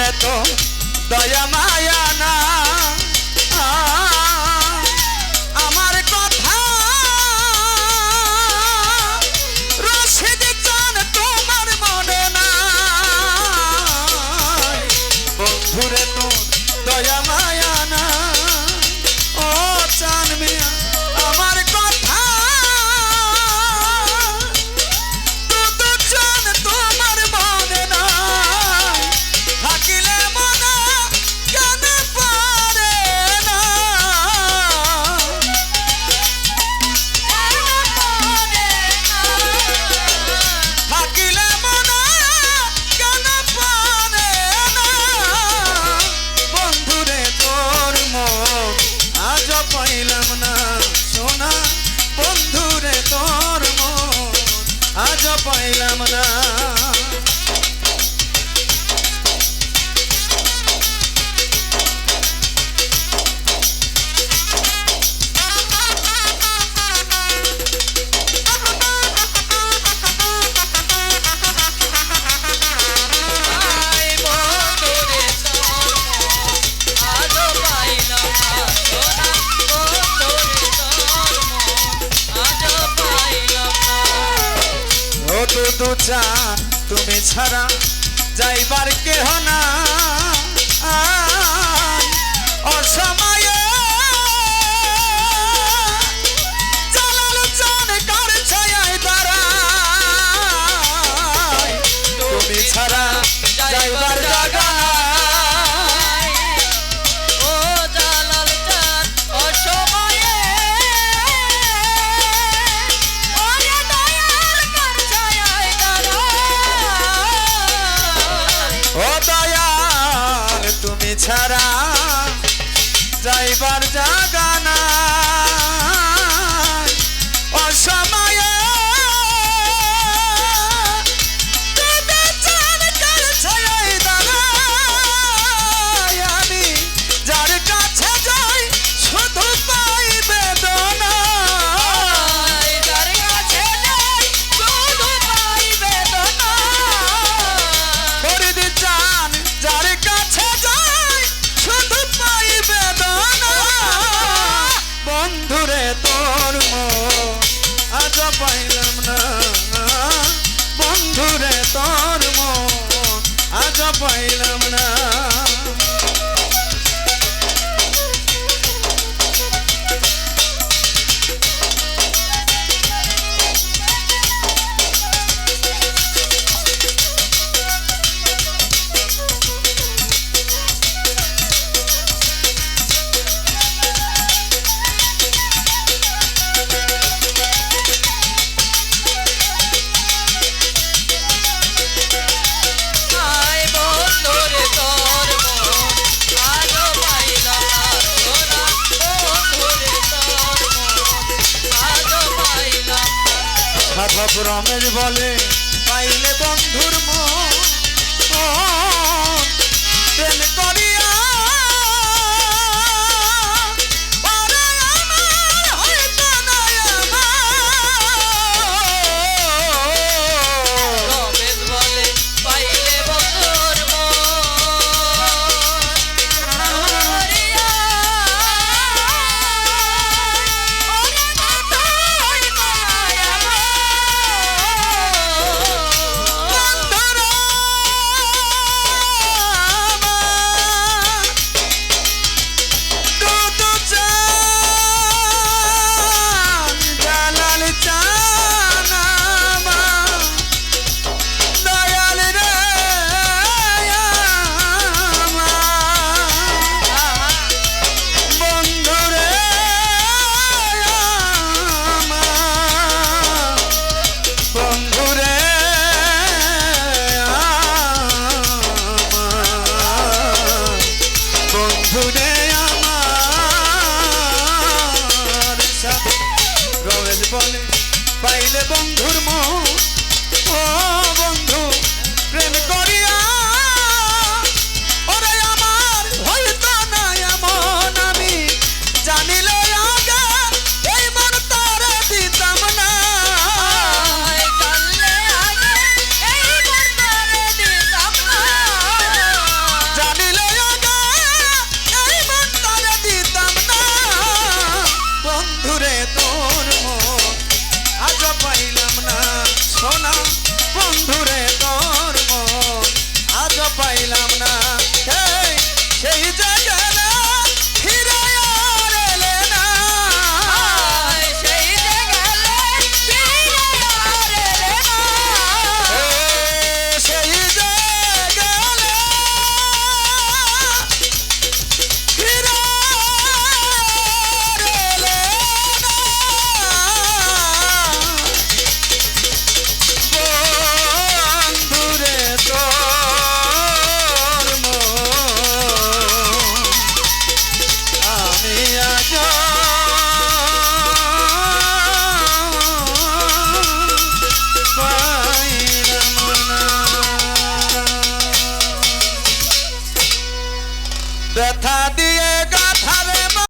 বন্ধুরে তো দয়া মায়া না আমার কথা রশিদ চান তোমার মনে না বন্ধুরে তো দয়া মায়া না ও চান মিয়া আমার কথা পাইলাম না সোনা বন্ধুরে তোর মন আজ পাইলাম না চান তুমি ছাড়া যাইবার কেহ না অসময়ে জালাল চান কার ছায়ায় দাঁড়ায় তুমি ছাড়া যাইবার জায়গা ছাড়া যাইবার জায়গা না অসময়ে আমি যার কাছে যাই শুধু পাই বেদনা যার কাছে যাই শুধু পাই বেদনা ফরিদ চান যার কাছে বন্ধুরে তোর মন আজ পাইলাম না বন্ধুরে তোর মন আজ পাইলাম না রমেশ বলে পাইলে বন্ধুর মন প্রেম করিয়া পাইলে বন্ধুর মন ও বন্ধু